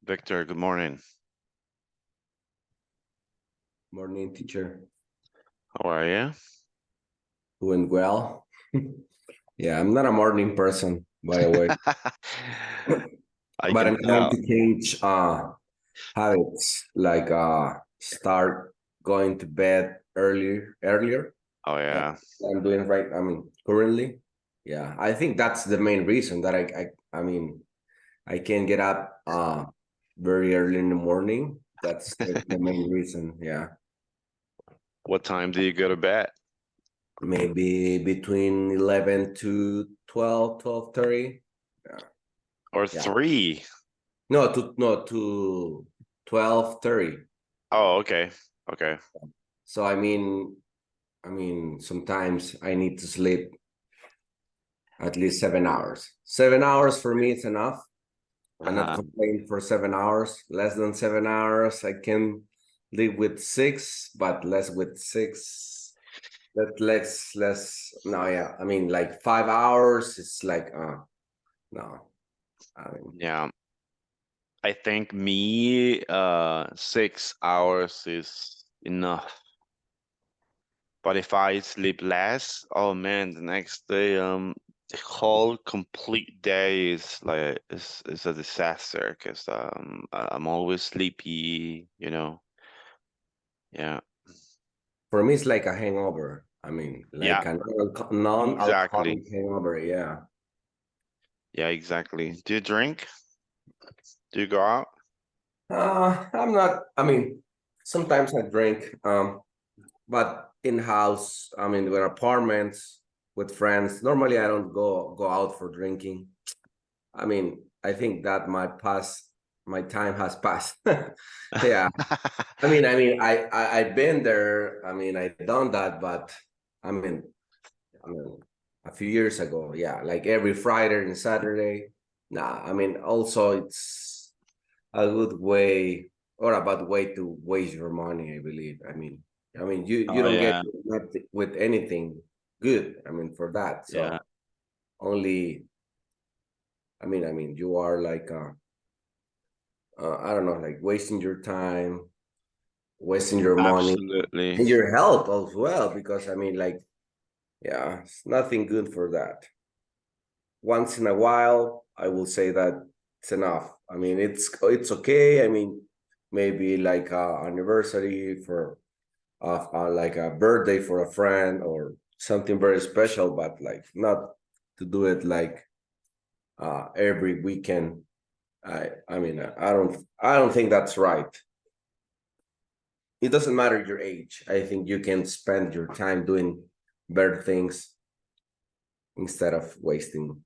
Victor, good morning. Morning, teacher. How are you? Doing well. Yeah, I'm not a morning person, by the way, I but can I'm trying tell. to change habits, like start going to bed earlier. Oh That's yeah. what I'm doing right. I mean, currently, yeah, I think that's the main reason that I mean, I can get up very early in the morning. That's the main reason. Yeah, What time do you go to bed? maybe between 11 to 12:30. Yeah. Or Yeah. 3? No, to 12:30. Oh, okay. Okay. So I mean sometimes I need to sleep at least 7 hours. 7 hours for me is enough. I'm not Uh-huh. complaining for 7 hours. Less than 7 hours, I can live with six, but less with six. Less. No, yeah. I mean, like 5 hours. It's like, no. I mean, Yeah. I think me 6 hours is enough. But if I sleep less, oh man, the next day the whole complete day is like is a disaster because I'm always sleepy, you know. Yeah. for me, it's like a hangover. I mean, Yeah, like a exactly. non-alcoholic hangover. Yeah. Yeah, exactly. Do you drink? Do you go out? I'm not. I mean, sometimes I drink. But in house, I mean, with apartments, with friends. Normally, I don't go out for drinking. I mean, I think that my time has passed. Yeah. I've been there. I mean, I've done that, but I mean, I mean, a few years ago, yeah, like every Friday and Saturday. Nah, I mean, also it's a good way or a bad way to waste your money, I believe. I mean, you Oh don't get yeah, nothing with anything good. I mean, for that, yeah, so only. I mean, you are like, I don't know, like wasting your time, wasting your money, absolutely. and your health as well. Because I mean, like, yeah, it's nothing good for that. Once in a while, I will say that it's enough. I mean, it's okay. I mean, maybe like a anniversary for like a birthday for a friend or something very special, but like not to do it like every weekend. I don't think that's right. It doesn't matter your age. I think you can spend your time doing better things instead of wasting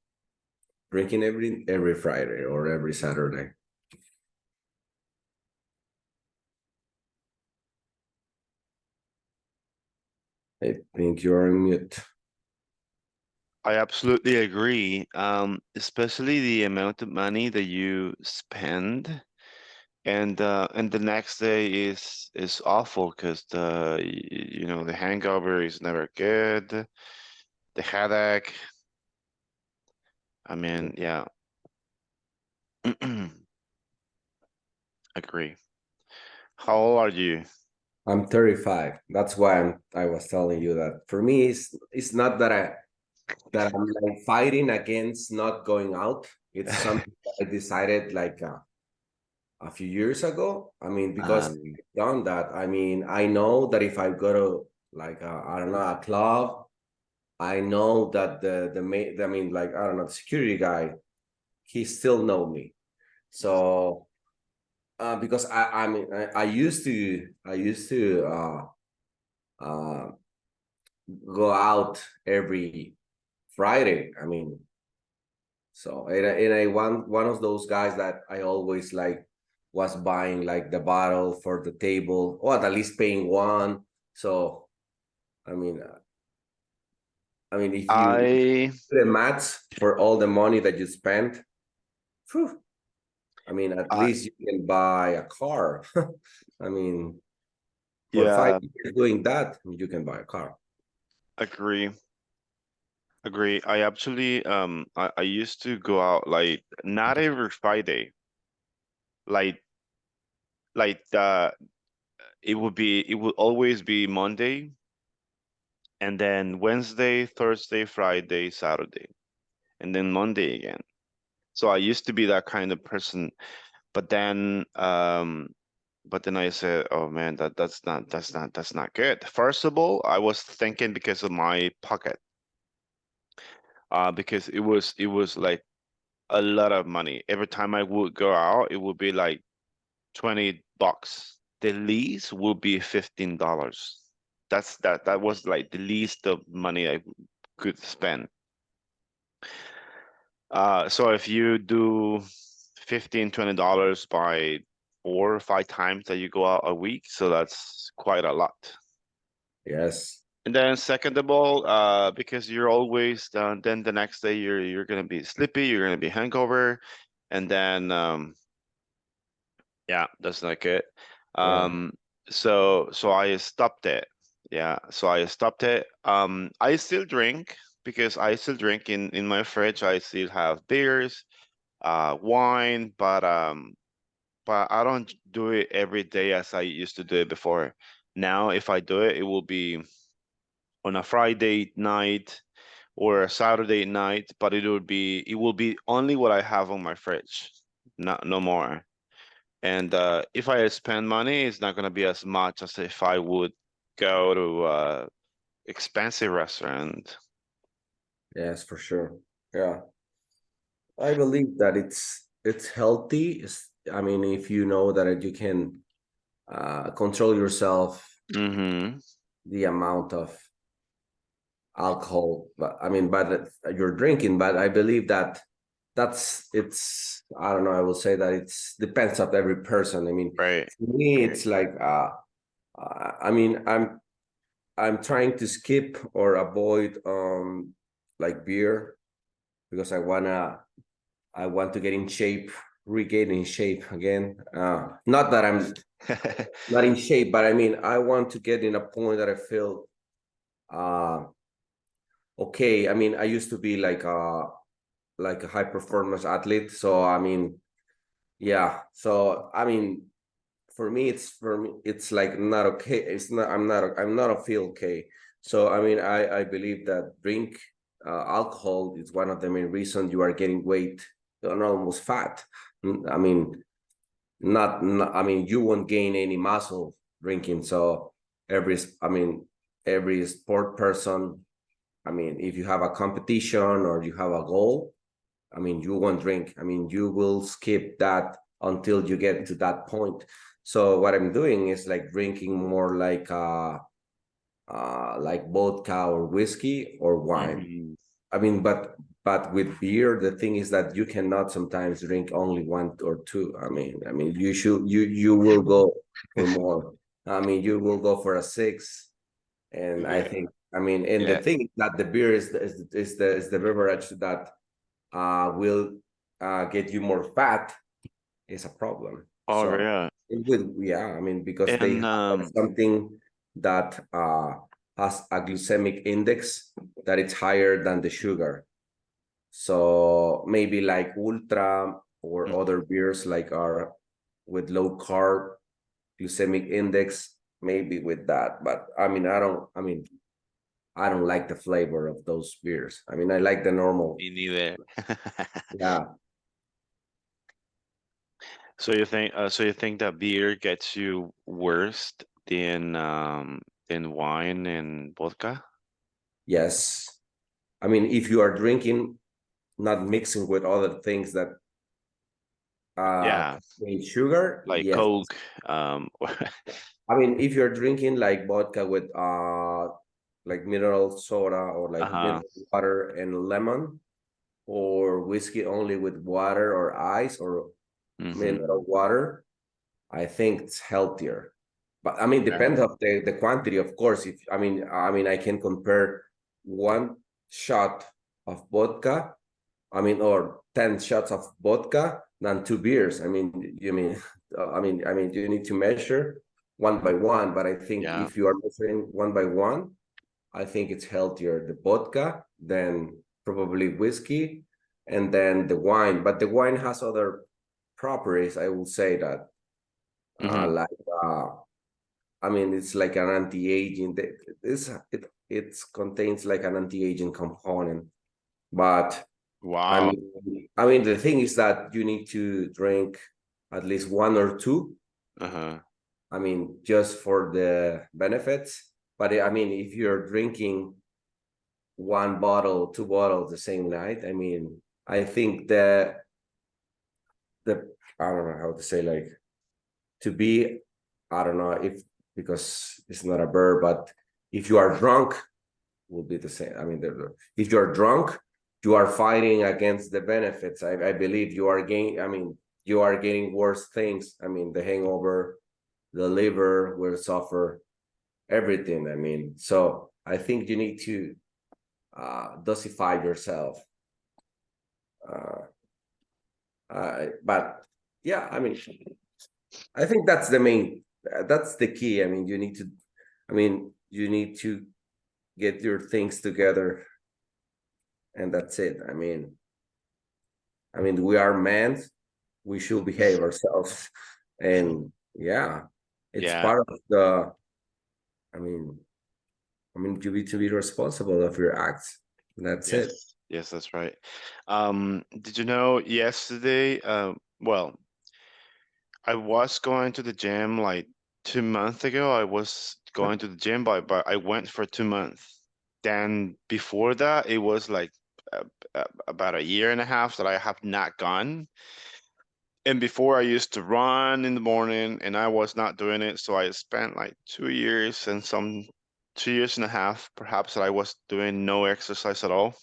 drinking every Friday or every Saturday. I think you're on mute. I absolutely agree. Especially the amount of money that you spend, and the next day is awful because you know the hangover is never good. The headache. I mean, yeah, agree. How old are you? I'm 35. That's why I was telling you that for me it's not that I'm like fighting against not going out. It's something that I decided like a few years ago. I mean, because Um, I've done that. I mean, I know that if I go to like I don't know, a club, I know that I mean, like, I don't know, the security guy, he still know me. So because I used to uh go out every Friday. I mean, so and I one of those guys that I always like was buying like the bottle for the table, or at least paying one. So I mean, if you I do the maths for all the money that you spent, phew, I mean, at I least you can buy a car. I mean, for five yeah, years doing that, you can buy a car. agree. Agree. I actually I used to go out like not every Friday, like like it would always be Monday, and then Wednesday, Thursday, Friday, Saturday, and then Monday again. So I used to be that kind of person, but then I said, "Oh man, that's not good." First of all, I was thinking because of my pocket, because it was like a lot of money. Every time I would go out, it would be like $20. The least would be $15. That was like the least of money I could spend. So if you do $15, $20 by 4 or 5 times that you go out a week, so that's quite a lot. Yes. And then second of all, because you're always then the next day you're gonna be sleepy, you're gonna be hangover, and then yeah, that's not good. Yeah. Um, so I stopped it. Yeah, so I stopped it. I still drink because I still drink in my fridge. I still have beers, wine, but I don't do it every day as I used to do it before. Now, if I do it, it will be on a Friday night or a Saturday night, but it will be only what I have on my fridge, not no more. And if I spend money, it's not gonna be as much as if I would go to expensive restaurant. Yes, for sure. Yeah. I believe that it's healthy. I mean, if you know that you can control yourself, Mm-hmm. the amount of alcohol, but I mean, but you're drinking. But I believe that it's I don't know. I will say that it's depends of every person. I mean, Right. for me, it's like I mean, I'm trying to skip or avoid like beer because I want to get in shape, regain in shape again. Not that I'm not in shape, but I mean, I want to get in a point that I feel uh, okay. I mean, I used to be like a high performance athlete, so I mean, yeah. So I mean, for me it's like not okay. It's not. I'm not a feel okay. So I mean, I believe that drink alcohol is one of the main reasons you are getting weight and almost fat. I mean, not I mean, you won't gain any muscle drinking. So every I mean, every sport person, I mean, if you have a competition or you have a goal, I mean, you won't drink. I mean, you will skip that until you get to that point. So what I'm doing is like drinking more like vodka or whiskey or wine. Mm-hmm. I mean, but with beer, the thing is that you cannot sometimes drink only one or two. I mean, you will go for more. I mean, you will go for a six, and I Yeah. think I mean, and the Yeah. thing is that the beer is the beverage that will get you more fat is a problem. Oh So yeah. it will, yeah, I mean, because they And have like something that has a glycemic index that it's higher than the sugar. So maybe like Ultra or mm, other beers like are with low carb glycemic index, maybe with that. But I don't like the flavor of those beers. I mean, I like the normal. me neither. Yeah. So you think that beer gets you worse than wine and vodka? Yes. I mean, if you are drinking, not mixing with other things that Yeah, contain sugar, like yes. Coke. I mean, if you're drinking like vodka with like mineral soda or like Uh-huh. mineral water and lemon, or whiskey only with water or ice or Mm-hmm. mineral water, I think it's healthier. But I mean, Yeah. depends of the quantity, of course. If I mean, I can compare one shot of vodka, I mean, or 10 shots of vodka than two beers. I mean, you mean, I mean, you need to measure one by one. But I think Yeah. if you are measuring one by one, I think it's healthier the vodka than probably whiskey, and then the wine. But the wine has other. properties, I will say that Mm-hmm. like I mean, it's like an anti-aging. It contains like an anti-aging component, but Wow. I mean, the thing is that you need to drink at least one or two. Uh-huh. I mean, just for the benefits. But I mean, if you're drinking one bottle, two bottles the same night, I mean, I think the I don't know how to say, like, to be, I don't know if, because it's not a verb, but if you are drunk, will be the same. I mean, if you're drunk, you are fighting against the benefits. I believe you are getting. I mean, you are getting worse things. I mean, the hangover, the liver will suffer everything. I mean, so I think you need to dosify yourself. Uh, but yeah, I mean, I think that's the main. That's the key. I mean, you need to. I mean, you need to get your things together, and that's it. I mean, we are men. We should behave ourselves, and yeah, it's Yeah. part of the. I mean, you need to be responsible of your acts. That's it. Yes. Yes, that's right. Did you know yesterday, well, I was going to the gym like 2 months ago. I was going to the gym, but I went for 2 months. Then before that, it was like about a year and a half that I have not gone. And before I used to run in the morning and I was not doing it. So I spent like 2 years and some 2 years and a half, perhaps, that I was doing no exercise at all.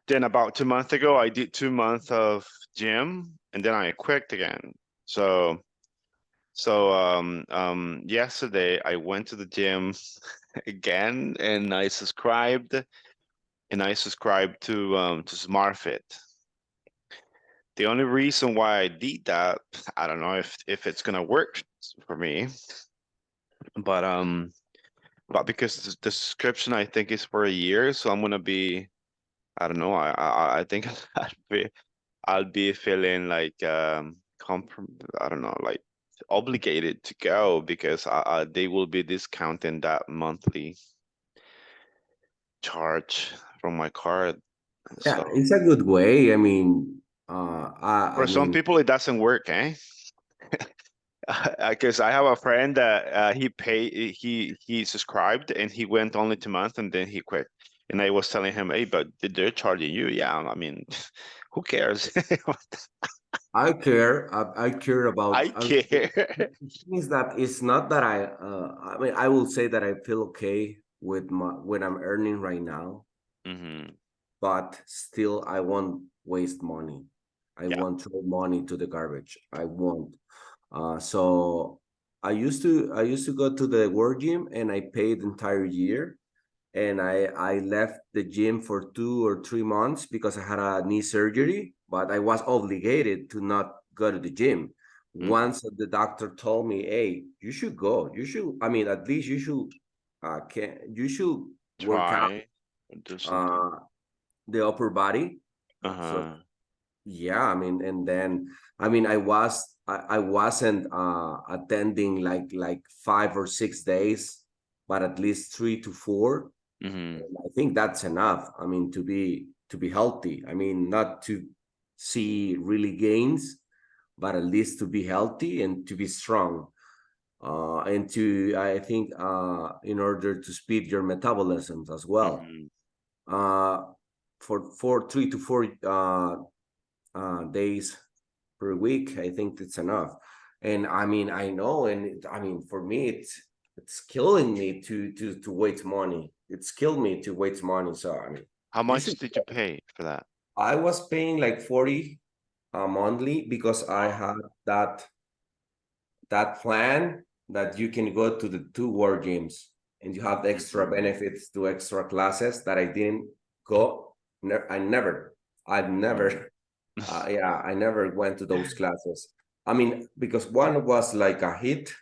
Then about 2 months ago, I did 2 months of gym and then I quit again. Yesterday I went to the gym again and I subscribed to SmartFit. The only reason why I did that, I don't know if it's gonna work for me, but because the subscription I think is for a year, so I'm gonna be, I don't know, I think I'll be feeling like I don't know, like obligated to go because they will be discounting that monthly charge from my card. Yeah, So it's a good way. I mean, for I some mean, people it doesn't work, eh? Because I have a friend that he subscribed and he went only 2 months and then he quit. And I was telling him, hey, but they're charging you. Yeah, I mean, who cares? I care. I care I about. care. The thing is that it's not that I. I mean, I will say that I feel okay with my when I'm earning right now, Hmm. but still, I won't waste money. I Yeah. won't throw money to the garbage. I won't. So I used to go to the work gym and I paid the entire year, and I left the gym for 2 or 3 months because I had a knee surgery, but I was obligated to not go to the gym. Hmm. Once the doctor told me, "Hey, you should go. You should. I mean, at least you should. Can you should work out Try do something. uh the upper body." So Uh-huh. yeah, I mean, and then I mean, I wasn't attending like 5 or 6 days, but at least 3 to 4. Hmm. And I think that's enough. I mean, to be healthy. I mean, not to see really gains, but at least to be healthy and to be strong. And to I think in order to speed your metabolisms as well. Hmm. Uh, for 3 to 4 days per week, I think it's enough. And I mean, I know, and I mean, for me, it's killing me to waste money. It's killed me to waste money. So I mean, How you much should. did you pay for that? I was paying like 40 monthly because I Wow. had that plan that you can go to the two war games and you have extra Hmm. benefits to extra classes that I didn't go. I've Mm. never yeah, I never went to those classes. I mean, because one was like a hit.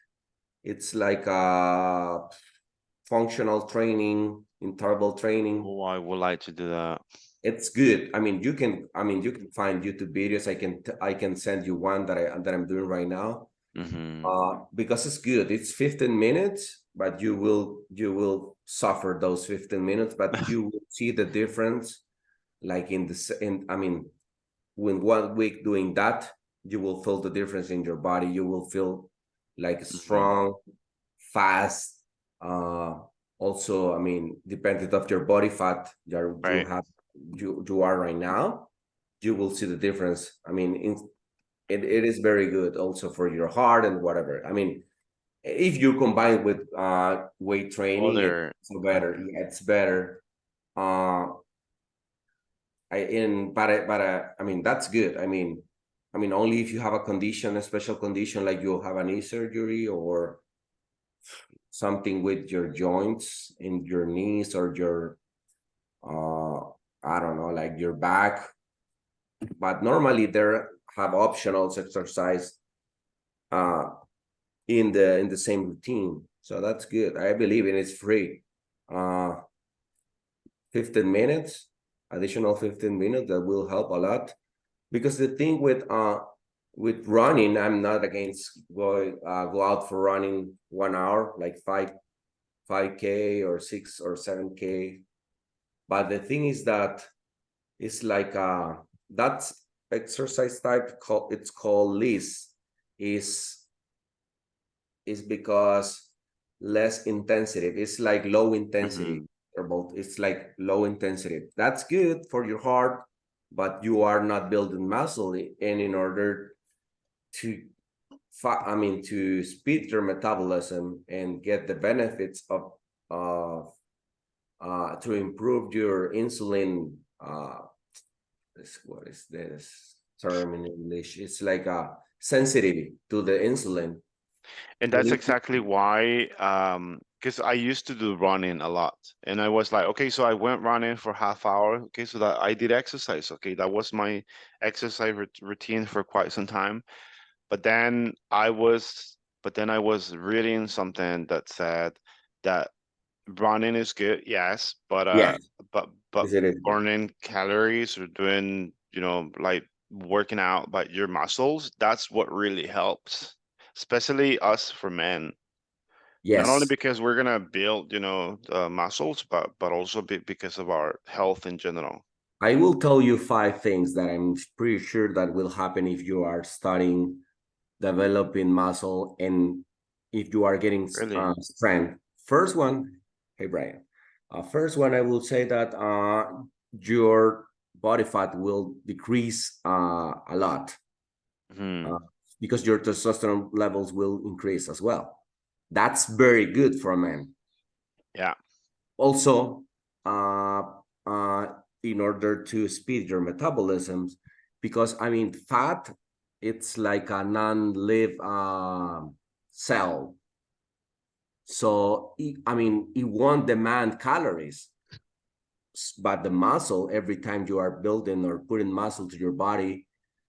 It's like a functional training, interval training. Oh, I would like to do that. It's good. You can find YouTube videos. I can send you one that I'm doing right now. Mm-hmm. Because it's good. It's 15 minutes, but you will suffer those 15 minutes, but you will see the difference. Like when 1 week doing that, you will feel the difference in your body. You will feel like Mm-hmm. strong, fast. Also, dependent of your body fat Right. you are right now, you will see the difference. It is very good also for your heart and whatever. If you combine with weight training, it's Other. so better. Okay. Yeah, it's better. Uh, that's good. Only if you have a condition, a special condition, like you have a knee surgery or something with your joints in your knees or your uh I don't know, like your back. But normally there have optional exercise uh in the same routine. So that's good. I believe it is free. Uh 15 minutes, additional 15 minutes, that will help a lot. Because the thing with running, I'm not against go out for running 1 hour, like 5K or 6 or 7K. But the thing is that it's like that's exercise type called, it's called LIS, is is because less intensity. It's like low intensity Mm-hmm. interval. It's like low intensity. That's good for your heart, but you are not building muscle. And in order to to speed your metabolism and get the benefits of to improve your insulin, what is this term in English? It's like a sensitivity to the insulin. And You that's need to, exactly why, because I used to do running a lot, and I was like, okay, so I went running for half hour. Okay, so that I did exercise. Okay, that was my exercise routine for quite some time. But then I was reading something that said that running is good, yes, yes, but is it? burning calories or doing, like working out by your muscles, that's what really helps, especially us for men. Not only Yes, because we're gonna build, muscles, but also because of our health in general. I will tell you 5 things that I'm pretty sure that will happen if you are studying developing muscle and if you are getting Really? strength. First one, hey Brian. First one, I will say that your body fat will decrease a lot Hmm. uh, because your testosterone levels will increase as well. That's very good for a man. Yeah, Also, uh, uh, in order to speed your metabolisms, because fat, it's like a non-live cell. So it won't demand calories, but the muscle, every time you are building or putting muscle to your body,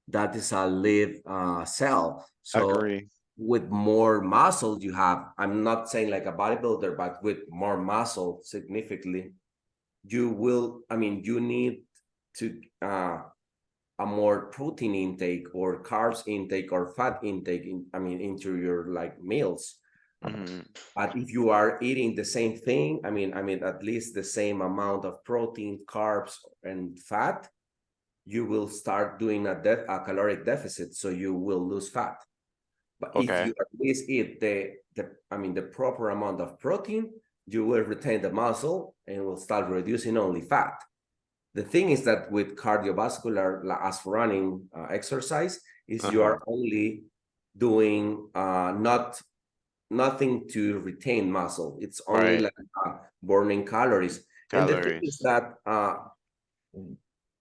that is a live cell. So agree. with more muscle you have, I'm not saying like a bodybuilder, but with more muscle significantly, you need to a more protein intake or carbs intake or fat intake into your like meals. Hmm. But if you are eating the same thing, at least the same amount of protein, carbs, and fat, you will start doing a caloric deficit, so you will lose fat. But if Okay. you at least eat the proper amount of protein, you will retain the muscle and will start reducing only fat. The thing is that with cardiovascular, as running exercise, is you Uh-huh. are only doing nothing to retain muscle. It's only Right. like burning calories. And the thing is Calories. that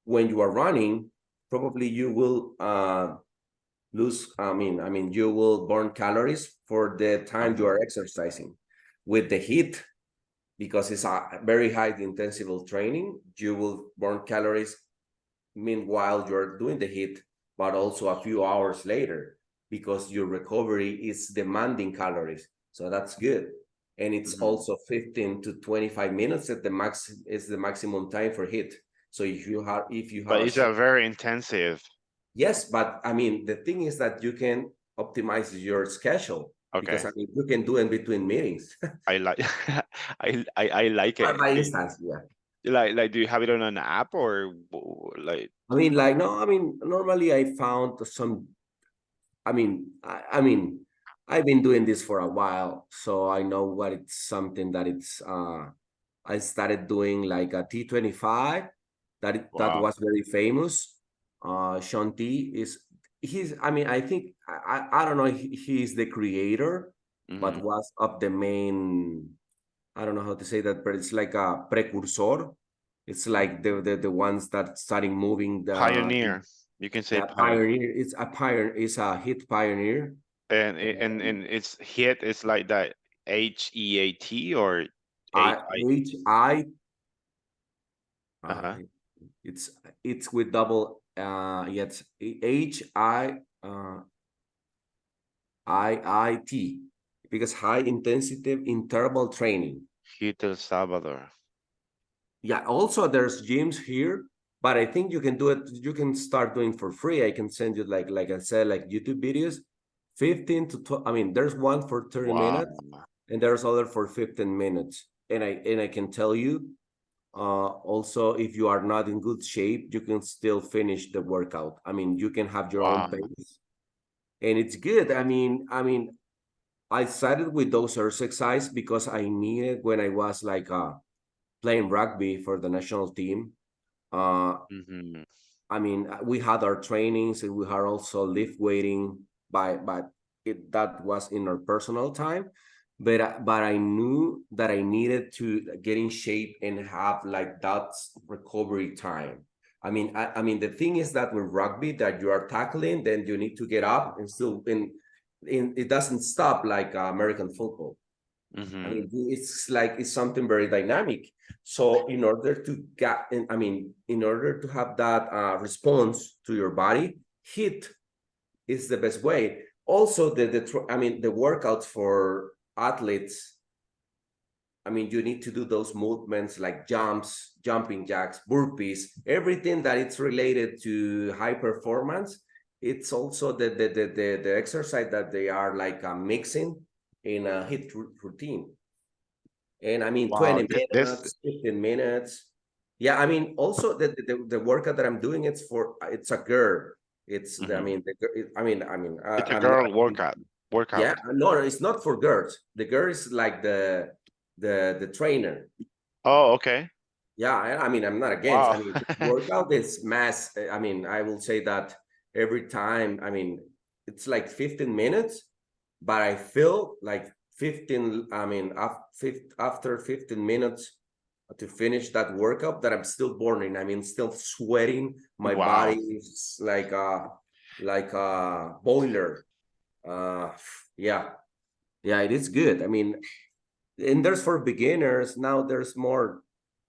when you are running, probably you will lose. You will burn calories for the time you Uh-huh. are exercising. With the heat, because it's a very high intensive training, you will burn calories meanwhile you're doing the heat, but also a few hours later, because your recovery is demanding calories. So that's good. And it's Hmm. also 15 to 25 minutes at the max is the maximum time for heat. So if you have But a it's short, a very intensive. yes, but I mean the thing is that you can optimize your schedule because Okay. I mean you can do in between meetings. I like I like it. By instance, yeah. Like do you have it on an app or like I mean, like no, I mean normally I found some. I mean, I've been doing this for a while, so I know what it's something that it's. I started doing like a T25 that wow. was very famous. Sean T is he's. I mean, I think I don't know. He's the creator, but Hmm. was of the main. I don't know how to say that, but it's like a precursor. It's like the ones that starting moving the Pioneer. You can say yeah, pioneer. pioneer. It's a pioneer. It's a hit pioneer. And it's hit is like that HEAT or I AI. H uh Uh-huh. it's it's with double yet HIIT because high intensity interval training. Hit El Salvador. Yeah, also there's gyms here, but I think you can do it. You can start doing for free. I can send you like I said, like YouTube videos, 15 to 12. I mean, there's one for 30 Wow. minutes and there's other for 15 minutes. And I can tell you, also if you are not in good shape, you can still finish the workout. I mean, you can have your own Wow. pace, and it's good. I started with those exercise because I needed when I was like playing rugby for the national team. Uh, Hmm. I mean, we had our trainings and we had also lift weighting but that was in our personal time. But I knew that I needed to get in shape and have like that recovery time. I mean the thing is that with rugby that you are tackling, then you need to get up and still in it doesn't stop like American football. I Hmm. mean, it's like it's something very dynamic. So in order to get, in order to have that response to your body, hit is the best way. Also, the workouts for athletes. I mean, you need to do those movements like jumps, jumping jacks, burpees, everything that it's related to high performance. It's also the exercise that they are like mixing in a hit routine. And I mean, Wow. 20 This minutes, 15 minutes. Yeah, I mean, also the workout that I'm doing, it's a girl. I mhm. mean, It's a I'm not, girl workout. yeah, Workout. no, it's not for girls. The girl is like the trainer. Oh, okay. Yeah, I mean, I'm not against. I Wow. mean, workout is mass. I mean, I will say that every time. I mean, it's like 15 minutes, but I feel like 15. I mean, after 15 minutes to finish that workout, that I'm still burning. I mean, still sweating. My body Wow. is like a boiler. Uh, yeah, yeah, it is good. I mean, and there's for beginners now. There's more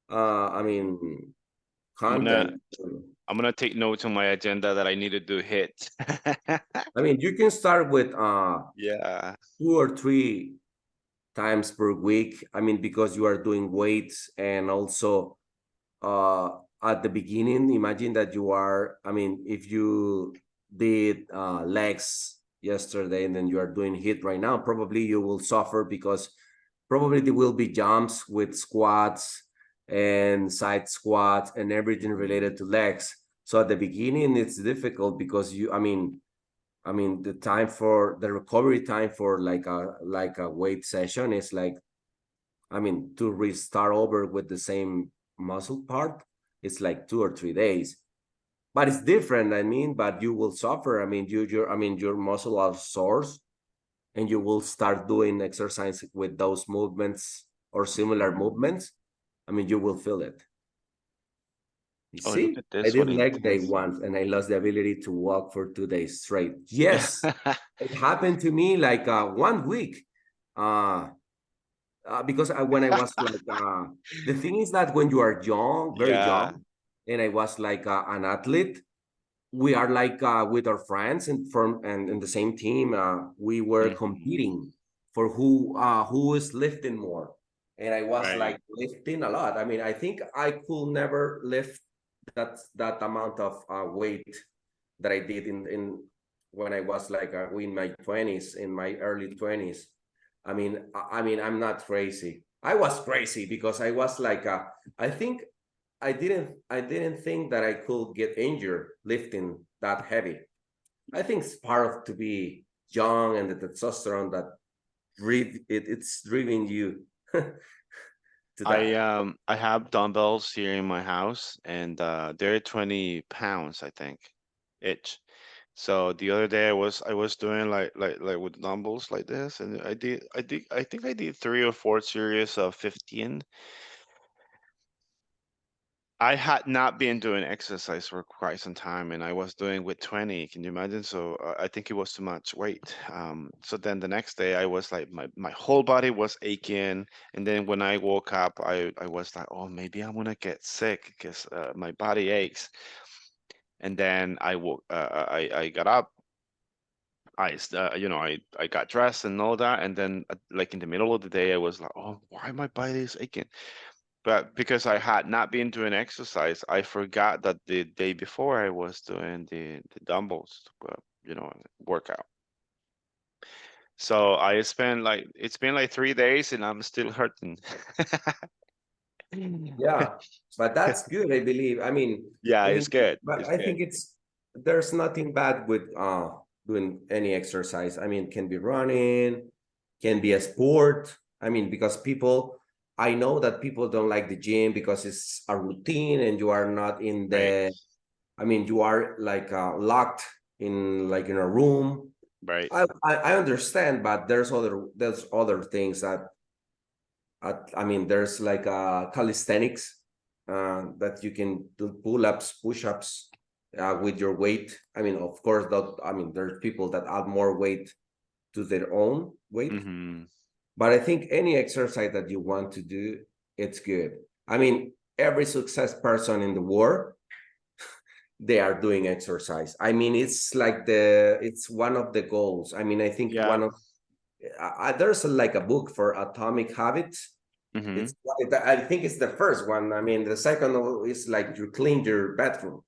I mean, I'm gonna content. I'm gonna take notes on my agenda that I need to do hits. I mean, you can start with Yeah. 2 or 3 times per week. I mean, because you are doing weights and also uh at the beginning, imagine that you are, I mean, if you did legs yesterday and then you are doing hit right now, probably you will suffer because probably there will be jumps with squats and side squats and everything Mhm. related to legs. So at the beginning, it's difficult because I mean, the time for the recovery time for like a weight session is like, I mean, to restart over with the same muscle part, it's like 2 or 3 days. But it's different. I mean, but you will suffer. I mean, your muscle are sore, and you will start doing exercise with those movements or similar Mhm. movements. I mean, you will feel it. You Oh, look see, at I this did one, leg day intensive. once, and I lost the ability to walk for 2 days straight. Yes, it happened to me like 1 week. Uh, because when I was like, the thing is that when you are young, very Yeah. young, and I was like an athlete, we are like with our friends and in the same team, we were Mhm. competing for who is lifting more, and I was Right. like lifting a lot. I mean, I think I could never lift. that amount of weight that I did in when I was like in my 20s, in my early 20s. I mean, I'm not crazy. I was crazy because I was like, I think I didn't think that I could get injured lifting that heavy. I think it's part of to be young and the testosterone that it's driving you to that. I have dumbbells here in my house, and they're 20 pounds, I think, each. So the other day I was doing like with dumbbells like this, and I think I did 3 or 4 series of 15. I had not been doing exercise for quite some time, and I was doing with 20. Can you imagine? So I think it was too much weight. So then the next day, I was like, my whole body was aching, and then when I woke up, I was like, oh, maybe I'm gonna get sick because my body aches. And then I got up, I got dressed and all that, and then like in the middle of the day, I was like, oh, why my body is aching? But because I had not been doing exercise, I forgot that the day before I was doing the dumbbells, workout. So I spent like it's been like 3 days and I'm still hurting. Yeah, but that's good, I believe. Yeah, I it's mean, good. but It's I good. think there's nothing bad with doing any exercise. I mean, can be running, can be a sport. I mean, because I know that people don't like the gym because it's a routine and you are not in Right, you are like locked in a room. right. I understand, but there's other things that there's like calisthenics that you can do pull-ups, push-ups with your weight. Of course, there's people that add more weight to their own weight, Hmm. but I think any exercise that you want to do, it's good. Every success person in the world, they are doing exercise. It's one of the goals. I think Yeah. there's like a book for Atomic Habits. Hmm. I think it's the first one. The second one is like you clean your bathroom.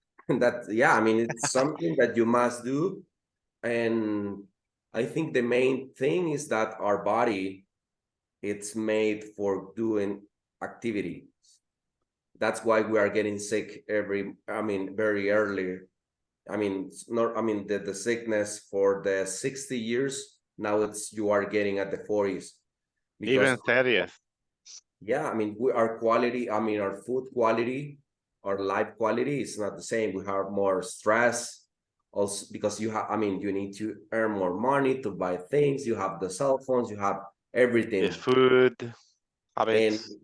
Yeah, it's something that you must do. And I think the main thing is that our body, it's made for doing activity. That's why we are getting sick very early. It's not, the sickness for the 60 years, now you are getting at the 40s because Even 30th. yeah, our quality, our food quality, our life quality is not the same. We have more stress also because you need to earn more money to buy things. You have the cell phones, you have The everything. food And habits.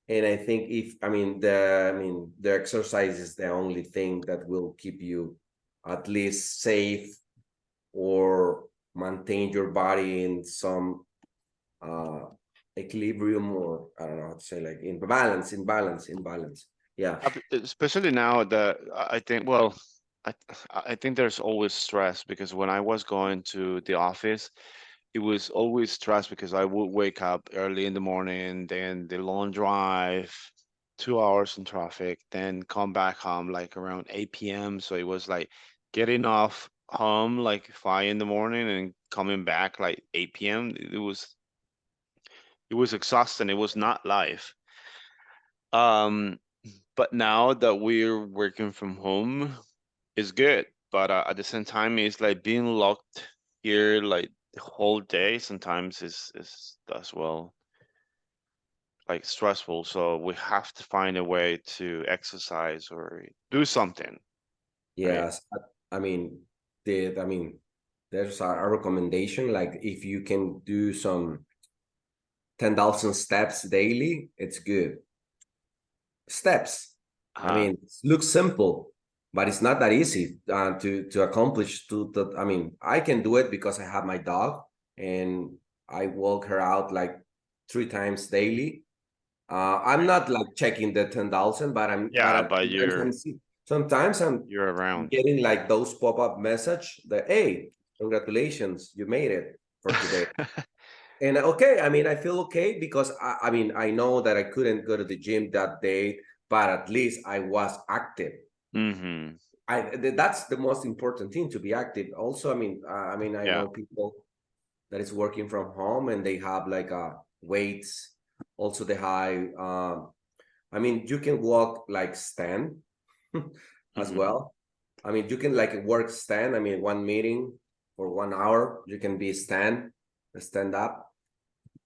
and I think if the exercise is the only thing that will keep you at least safe or maintain your body in some uh equilibrium, or I don't know how to say, like in balance. Yeah. Especially now that I think, well, I I think there's always stress because when I was going to the office, it was always stress because I would wake up early in the morning, then the long drive, 2 hours in traffic, then come back home like around 8 p.m. So it was like getting off home like 5 in the morning and coming back like 8 p.m. It was exhausting. It was not life. Um, but now that we're working from home, it's good. But at the same time, it's like being locked here like the whole day sometimes is as well like stressful. So we have to find a way to exercise or do something, right? Yes. I mean, the I mean, there's a recommendation, like if you can do some 10,000 steps daily, it's good. Steps. Uh, It looks simple, but it's not that easy to accomplish. I can do it because I have my dog and I walk her out like 3 times daily. I'm right. not like checking the 10,000, Yeah, but sometimes I'm you're around. getting like those pop-up message that, hey, congratulations, you made it for today. And okay, I feel okay because I know that I couldn't go to the gym that day, but at least I was active. Mm-hmm. That's the most important thing, to be active. Also, I Yeah. know people that is working from home and they have like weights. Also, the high. You can walk like stand as Mm-hmm. well. You can like work stand. One meeting for 1 hour, you can be stand up,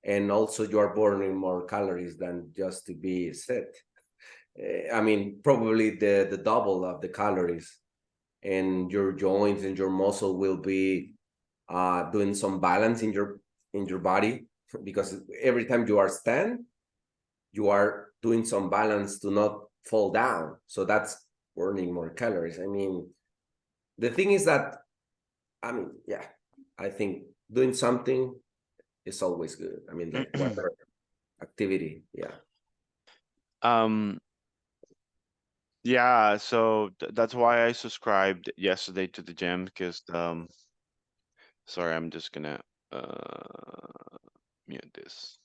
and also you are burning more calories than just to be sit. Probably the double of the calories, and your joints and your muscle will be doing some balance in your body, because every time you are stand, you are doing some balance to not fall down. So that's burning more calories. The thing is that, yeah, I think doing something is always good. Like whatever activity, yeah. Um, yeah, so that's why I subscribed yesterday to the gym because sorry, I'm just gonna mute this.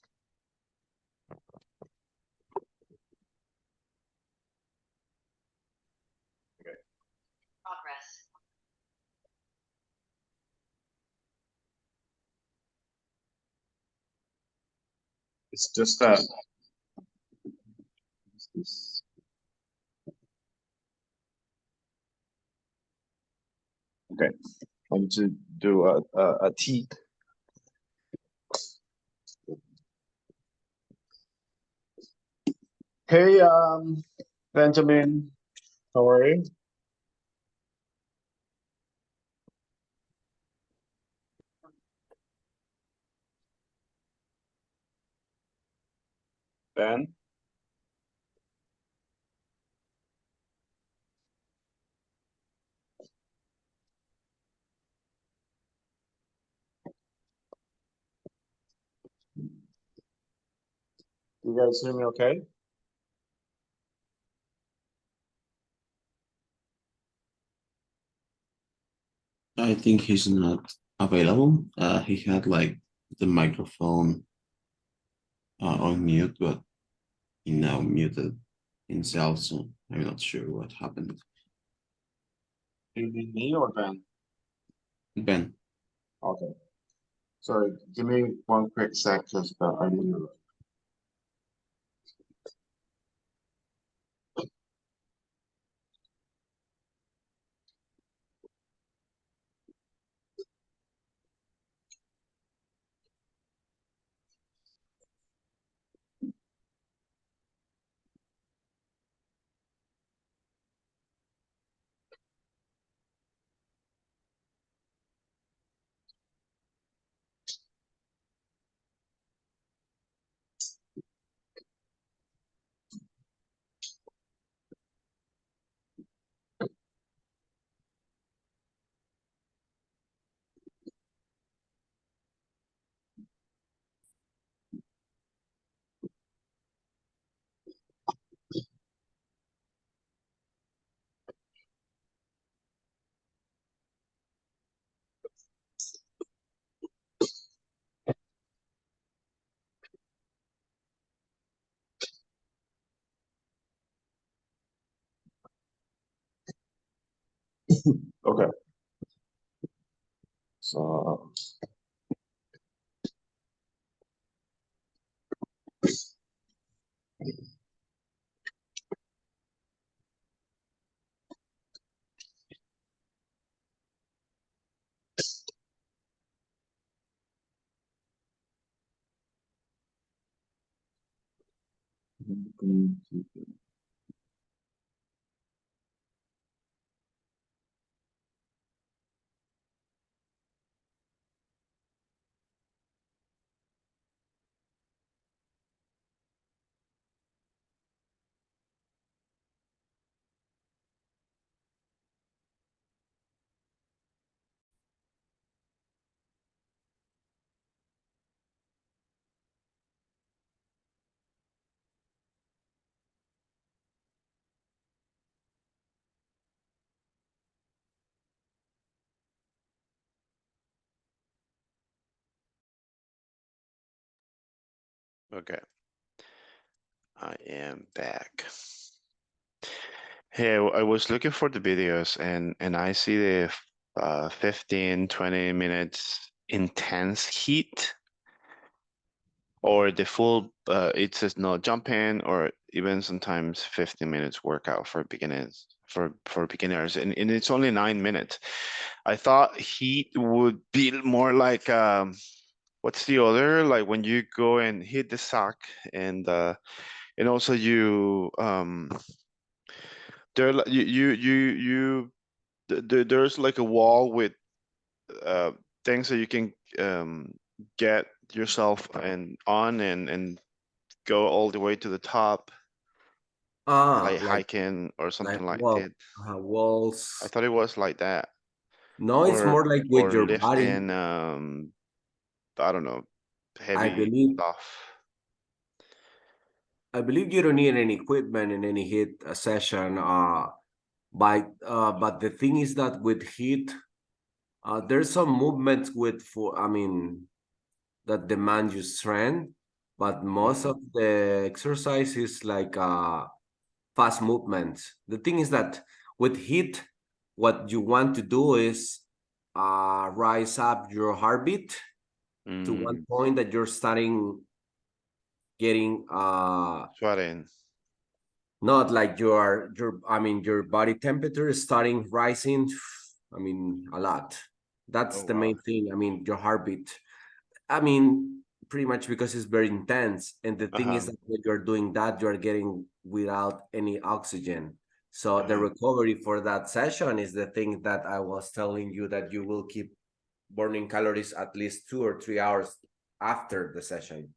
It's just that okay. I need to do a tea. Hey, Benjamin, how are you? Ben? You guys hear me okay? I think he's not available. He had like the microphone on mute, but he now muted himself, so I'm not sure what happened. You mean me or Ben? Ben, Okay. Sorry, give me one quick sec, just I need to. Okay. So okay, I am back. Hey, I was looking for the videos and I see the 15, 20 minutes intense heat or the full it says no jump in or even sometimes 15 minutes workout for beginners and it's only 9 minutes. I thought heat would be more like what's the other like when you go and hit the sack and also you there there's like a wall with uh things that you can get yourself and on and go all the way to the top Ah, like hiking or something like well, that. I walls. thought it was like that No, it's or more like with or your body. lifting I don't know I heavy believe stuff. I believe you don't need any equipment in any hit session. But the thing is that with hit, there's some movements with for I mean that demand you strength, but most Mhm. of the exercise is like fast movements. The thing is that with hit, what you want to do is rise up your heartbeat to one Mm, point that you're starting getting sweating. not like your I mean your body temperature is starting rising, I mean a lot. That's Oh the wow. main thing. I mean your heartbeat, I mean pretty much because it's very intense, and the thing is Uh-huh. that when you're doing that you're getting without any oxygen. So the Uh-huh. recovery for that session is the thing that I was telling you, that you will keep burning calories at least 2 or 3 hours after the session.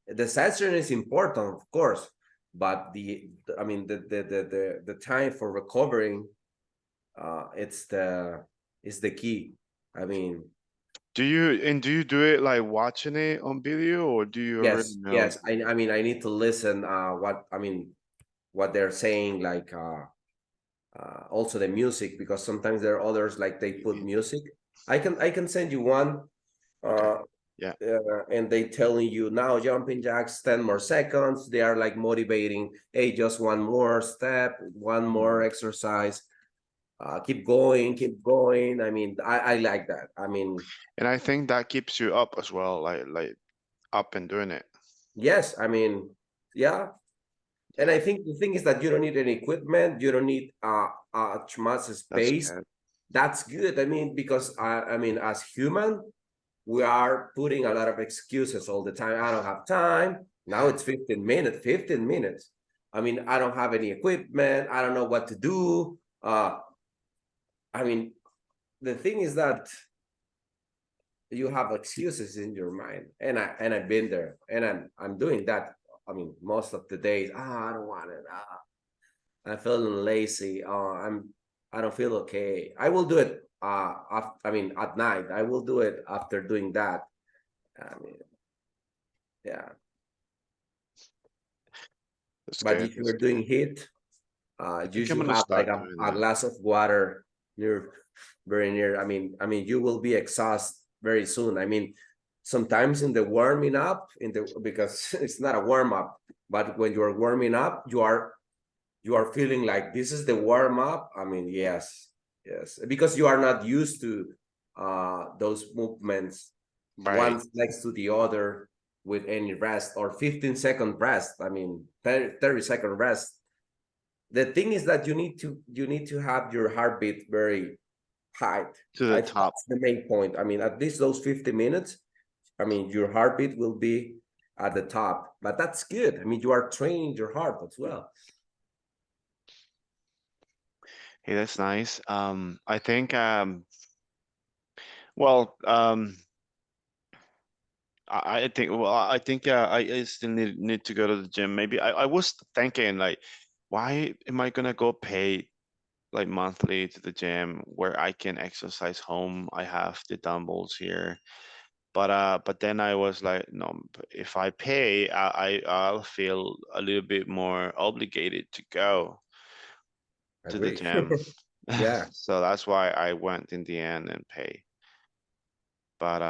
The session is important, of course, but I mean the time for recovering, it's the is the key. I mean, Do you do it like watching it on video or do you already yes, know? yes. I mean I need to listen what I mean what they're saying, like also the music, because sometimes there are others like they put music. I can send you one. Okay. uh Yeah. and they telling you now jumping jacks 10 more seconds. They are like motivating, hey, just one more step, one more Mhm. exercise, keep going, keep going. I mean, I like that. I mean, And I think that keeps you up as well, like up and doing it. yes, I mean, yeah. And Yeah, I think the thing is that you don't need any equipment, you don't need too much that's space. good. That's good. I mean, because I mean, as human, we are putting a lot of excuses all the time. I don't have time. Now it's 15 minutes, 15 minutes. I mean, I don't have any equipment. I don't know what to do. I mean, the thing is that you have excuses in your mind. And I've been there, and I'm doing that. I mean, most of the days, I don't want it. I'm feeling lazy. I don't feel okay. I will do it I mean at night. I will do it after doing that. I mean, yeah. That's But good. if That's you're good. doing heat, I you think I'm should gonna have like start doing a that. glass of water near, very near. I mean, you will be exhausted very soon. I mean, sometimes in the warming up, in the because it's not a warm up, but when you are warming up, you are feeling like this is the warm up. I mean, yes, yes, because you are not used to those movements, Right. one next to the other with any rest or 15-second rest. I mean, 30-second rest. The thing is that you need to have your heartbeat very high. To the I think top. that's the main point. I mean, at least those 50 minutes, I mean, your heartbeat will be at the top. But that's good. I mean, you are training your heart as well. Hey, that's nice. I think well I think I still need to go to the gym. Maybe I was thinking like why am I gonna go pay like monthly to the gym where I can exercise home? I have the dumbbells here. But then I was like, no, if I pay, I'll feel a little bit more obligated to go I to the agree. gym. Yeah. So that's why I went in the end and pay. But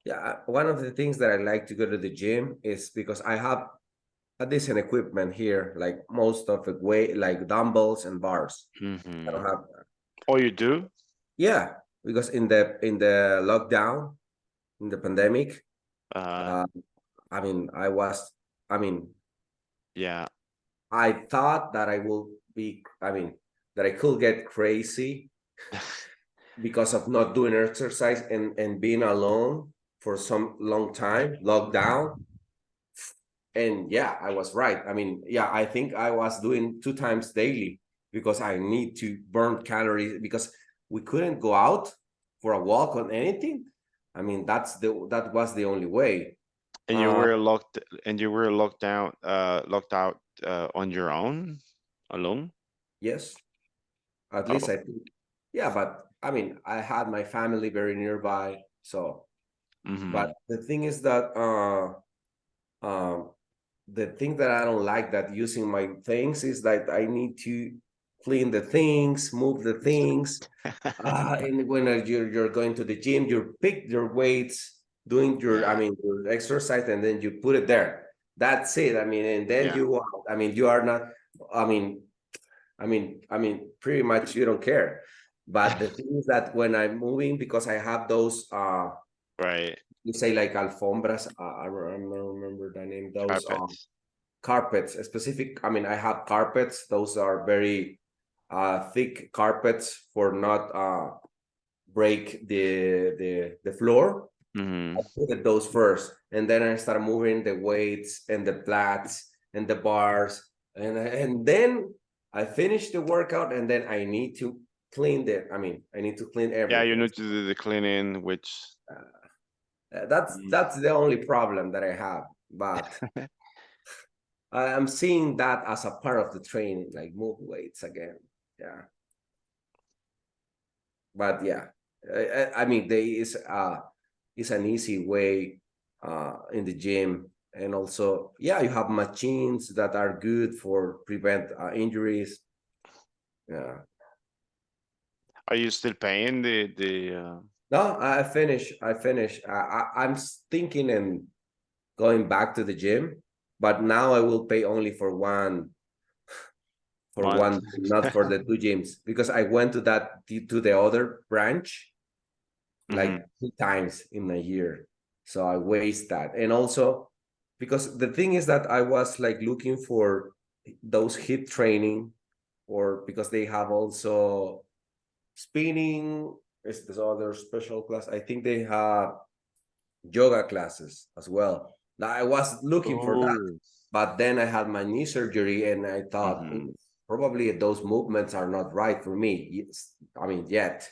Yeah. One of the things that I like to go to the gym is because I have a decent equipment here, like most of the way, like dumbbells and bars. I Mm-hmm. don't have. Oh, you do? Yeah, because in the lockdown, in the pandemic, Uh, uh, I mean, I mean, yeah. I thought that that I could get crazy because of not doing exercise and being alone for some long time, lockdown. And yeah, I was right. I mean, yeah, I think I was doing 2 times daily because I need to burn calories because we couldn't go out for a walk on anything. I mean, that was the only way. And you Uh, were locked, and you were locked out on your own, alone? yes, at least Oh. I think. Yeah, but I mean, I had my family very nearby. So, Mm-hmm. but the thing is that um, the thing that I don't like that using my things is that I need to clean the things, move the things. And when you're going to the gym, you pick your weights, doing Yeah. your exercise, and then you put it there. That's it. I mean, and then Yeah. you are not. I mean, pretty much you don't care. But the thing is that when I'm moving, because I have those Right. you say like alfombras, don't remember the name. Those Carpets. carpets, specific. I mean, I have carpets. Those are very thick carpets for not break the floor. I Mm-hmm. put it those first, and then I start moving the weights and the plats and the bars, and then I finish the workout, and then I need to clean I need to clean Yeah, you everything. need to do the cleaning, which That's the only problem that I have, but I'm seeing that as a part of the training, like move weights again. Yeah, but yeah, I mean, there is an easy way in the gym, and also yeah, you have machines that are good for prevent injuries. Yeah, are you still paying the no, I finish. I'm thinking and going back to the gym, but now I will pay only for month? one, not for the two gyms, because I went to the other branch Mm-hmm. like 2 times in a year. So I waste that. And also because the thing is that I was like looking for those hit training, or because they have also spinning, is this other special class. I think they have yoga classes as well. Now I was looking for that, Oh. but then I had my knee surgery and I thought, Mm-hmm. probably those movements are not right for me. I mean, yet.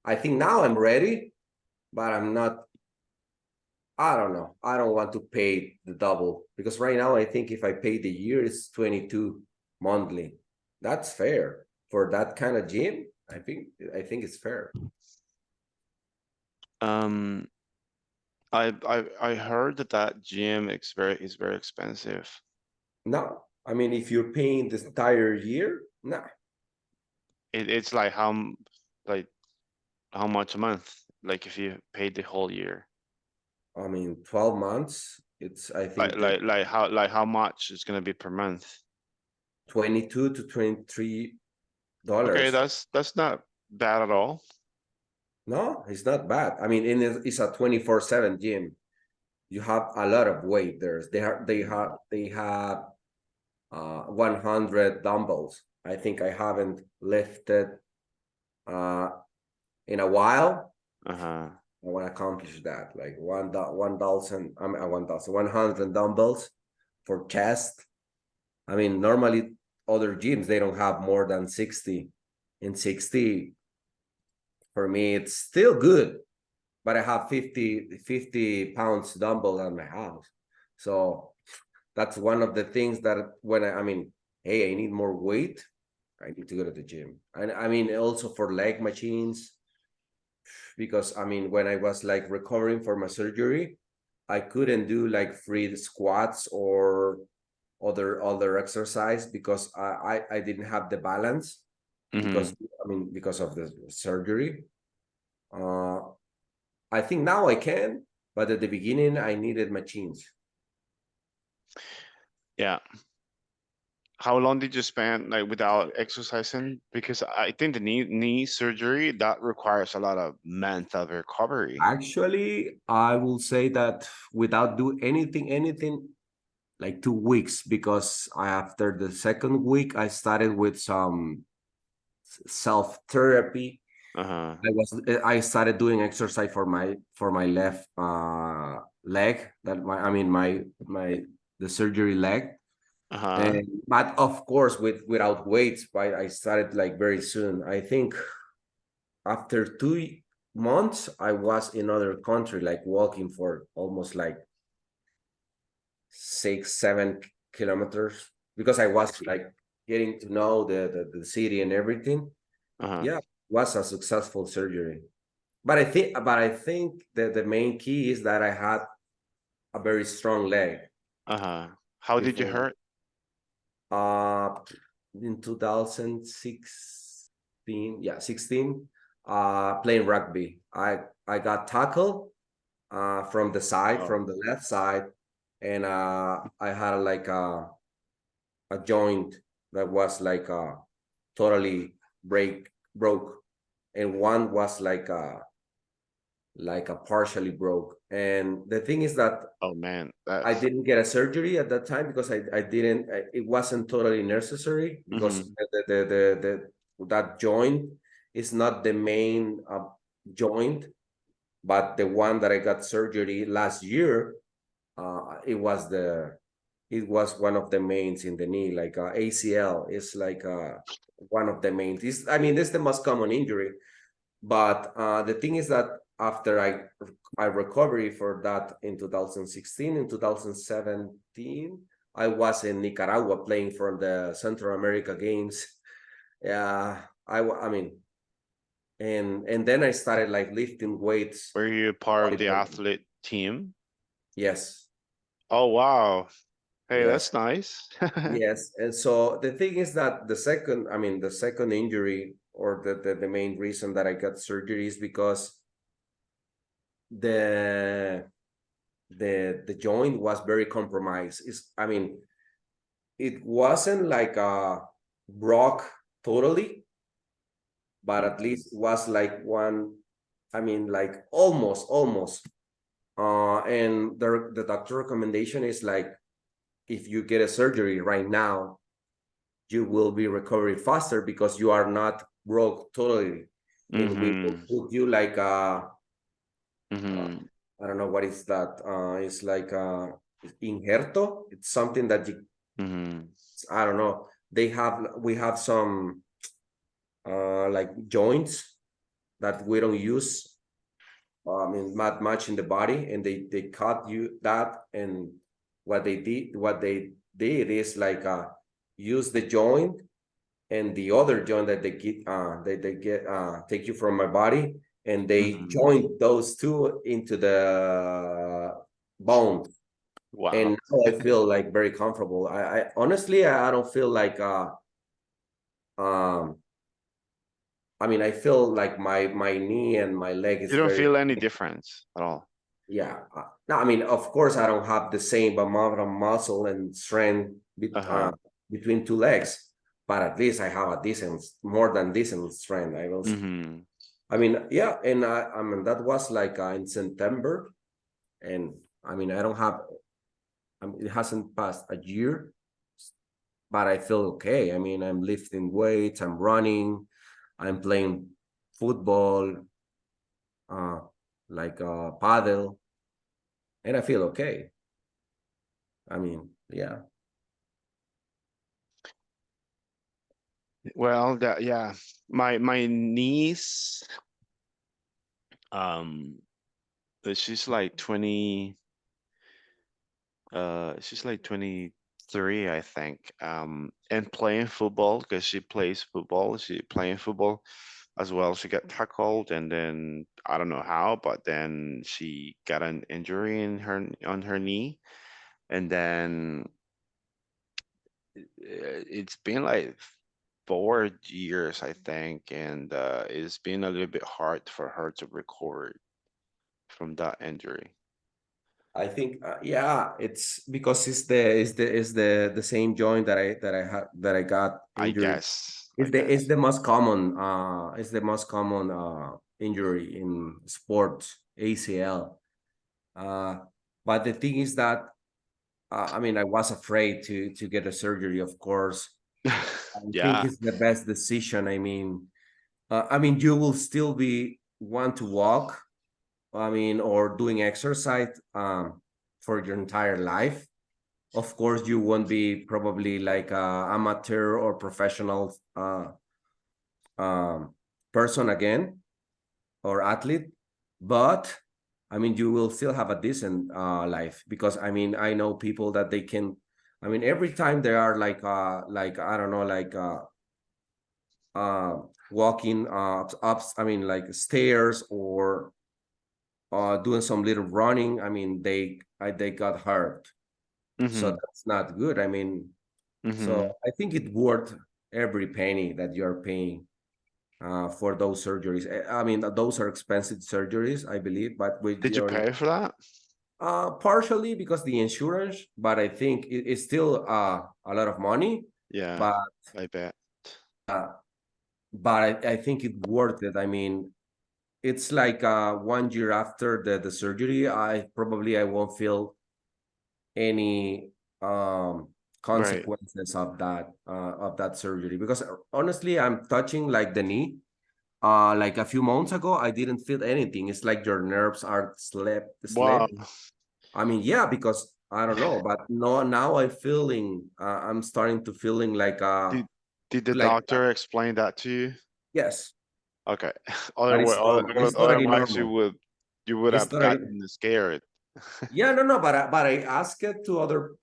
I think now I'm ready, but I'm not. I don't know. I don't want to pay the double because right now I think if I pay the year, it's 22 monthly. That's fair for that kind of gym. I think it's fair. Um, I heard that that gym is very expensive. No, I mean if you're paying this entire year, no. It's like like how much a month? Like if you paid the whole year. I mean 12 months. It's I think that Like how much is gonna be per month? 22 to 23 Okay, dollars. that's not bad at all. No, it's not bad. I mean, it's a 24/7 gym. You have a lot of weight there. They have 100 dumbbells. I think I haven't lifted uh in a while. Uh-huh. I want to accomplish that, like 1,000, I mean 1,000, 100 dumbbells for chest. I mean, normally other gyms they don't have more than 60. In 60, for me, it's still good, but I have 50 pounds dumbbell at my house. So that's one of the things that when I mean, hey, I need more weight, I need to go to the gym. And I mean, also for leg machines, because I mean, when I was like recovering from my surgery, I couldn't do like free squats or other exercise because I didn't have the balance Mm-hmm. because of the surgery. Uh, I think now I can, but at the beginning I needed machines. Yeah. How long did you spend like without exercising? Because I think the knee surgery that requires a lot of mental recovery. Actually, I will say that without do anything, like 2 weeks, because after the second week, I started with some self therapy. Uh-huh. I started doing exercise for my left leg, that my I mean my the surgery leg. Uh-huh. And but of course without weights, but I started like very soon. I think after 2 months I was in other country, like walking for almost like 6 7 kilometers, because I was like getting to know the city and everything. Uh-huh. Yeah, was a successful surgery. But I think that the main key is that I had a very strong leg Uh-huh. How did you before. hurt? Uh, in 2016, yeah, 16, playing rugby. I got tackled from the side, Oh. from the left side, and I had like a joint that was like totally broke, and one was like a partially broke. And the thing is that Oh man, I that's didn't get a surgery at that time because I didn't. It wasn't totally necessary because mm-hmm. that joint is not the main joint, but the one that I got surgery last year, it was one of the mains in the knee, like ACL is like one of the mains. I mean, this is the most common injury, but the thing is that after I recovered for that in 2016, in 2017, I was in Nicaragua playing for the Central America Games. Yeah, I mean, and then I started like lifting weights. Were you part of the Volleyball. athlete team? Yes, Oh wow. Hey, yes, that's nice. yes. And so the thing is that the second injury, or the main reason that I got surgery is because the the joint was very compromised. It wasn't like broke totally, but at Mhm. least was like one. Like almost. And the doctor recommendation is like, if you get a surgery right now, you will be recovering faster because you are not broke totally, and we will Mhm. put you like Mhm. I don't know what is that. It's like injerto. It's something that you, Mhm. I don't know. We have some like joints that we don't use. Not much in the body, and they cut you that. And what they did is like use the joint and the other joint that they get take you from my body, and they Mhm. join those two into the bone. Wow. And now I feel like very comfortable. I honestly, I don't feel like um I feel like my knee and my leg You is don't very, feel any difference at all. yeah. No, of course I don't have the same amount of muscle and strength Uh-huh. between two legs, but at least I have a decent, more than decent strength. Mhm. Yeah. And that was like in September. And I don't have, it hasn't passed a year, but I feel okay. I'm lifting weights, I'm running, I'm playing football, uh, like paddle, and I feel okay. Yeah. Well, that yeah. My niece, um, she's like 20, she's like 23, I think. And playing football because she plays football. She playing football as well. She got tackled and then I don't know how, but then she got an injury in her on her knee. And then it's been like 4 years, I think, and it's been a little bit hard for her to recover from that injury. I think yeah, it's because it's the same joint that I got I injured. guess. I It's guess. the most common injury in sports, ACL. Uh, but the thing is that I mean I was afraid to get a surgery, of course. I think Yeah. it's the best decision. I mean you will still be want to walk, I mean, or doing exercise for your entire life. Of course, you won't be probably like a amateur or professional um, person again or athlete, but I mean, you will still have a decent life because I mean, I know people that they can. I mean, every time they are like I don't know, uh, walking ups. I mean, like stairs or doing some little running. I mean, they got hurt, so Mm-hmm. that's not good. I mean, so Mm-hmm. I think it's worth every penny that you're paying for those surgeries. I mean, those are expensive surgeries, I believe, but with Did you your pay for that? partially because the insurance, but I think it's still a lot of money. Yeah, But I bet. uh, but I think it's worth it. I mean, it's like 1 year after the surgery, I won't feel any Right. consequences of that surgery because honestly I'm touching like the knee like a few months ago I didn't feel anything. It's like your nerves are Wow. slept. I mean yeah, because I don't know, but no, now I'm starting to feeling Did did the like doctor explain that to you? yes, Okay. but Otherwise, it's normal, it's totally otherwise normal, you would it's have totally. gotten scared. Yeah, no, no, but I asked it to other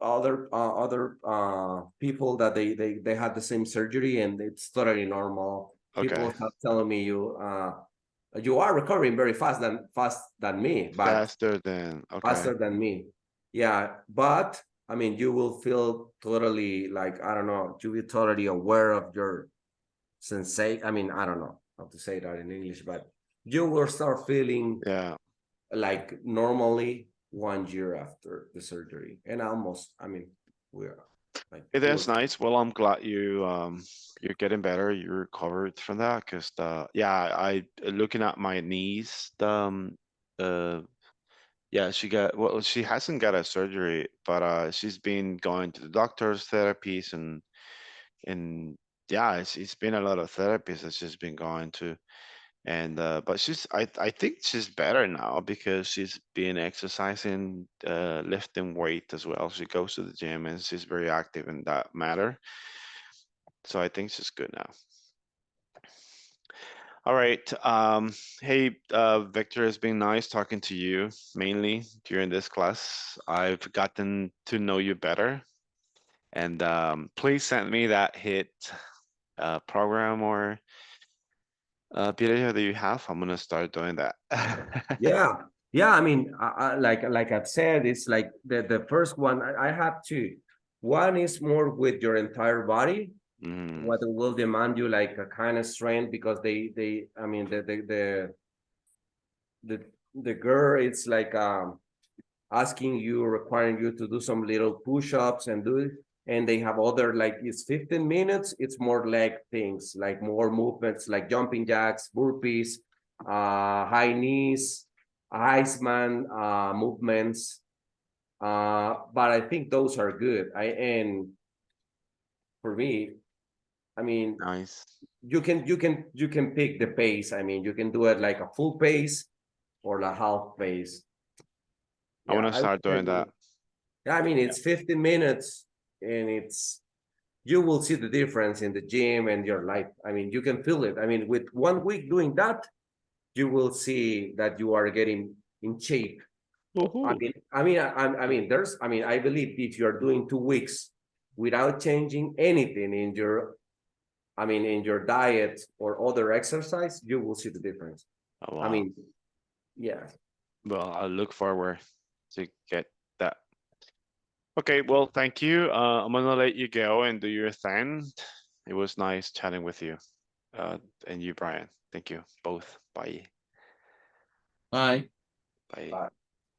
people that they had the same surgery and it's totally normal. People Okay. start telling me you are recovering very fast than me, but Faster than okay. faster than me. Yeah, but I mean you will feel totally like I don't know, you will be totally aware of your sensate. I mean, I don't know how to say that in English, but you will start feeling Yeah. like normally 1 year after the surgery and almost I mean we're like It we're is nice. Well, I'm glad you're getting better. You recovered from that because yeah, I looking at my knees, uh yeah, she hasn't got a surgery, but she's been going to the doctor's therapies and yeah, it's been a lot of therapies that she's been going to. And but I think she's better now because she's been exercising, lifting weight as well. She goes to the gym and she's very active in that matter. So I think she's good now. All right. Hey, Victor, it's been nice talking to you mainly during this class. I've gotten to know you better. And please send me that hit program or video that you have. I'm gonna start doing that. yeah, yeah, I mean like I've said, it's like the first one I have two. One is more with your entire body, Mm, what will demand you like a kind of strength because they I mean the the girl it's like asking you, requiring you to do some little push-ups and do it. And they have other like it's 15 minutes. It's more leg things, like more movements, like jumping jacks, burpees, high knees, Iceman movements. But I think those are good. And for me, I mean, nice. you can pick the pace. I mean, you can do it like a full pace or a half pace. I Yeah, want to I would start say, doing that. yeah, I mean, Yeah. it's 15 minutes and you will see the difference in the gym and your life. I mean, you can feel it. I mean, with 1 week doing that, you will see that you are getting in shape. Woohoo. I mean, I believe if you're doing 2 weeks without changing anything in in your diet or other exercise, you will see the difference. Oh, I wow. mean, yeah. Well, I look forward to get that. Okay, well, thank you. I'm gonna let you go and do your thing. It was nice chatting with you. Uh, and you, Brian. Thank you both. Bye. Bye. Bye. But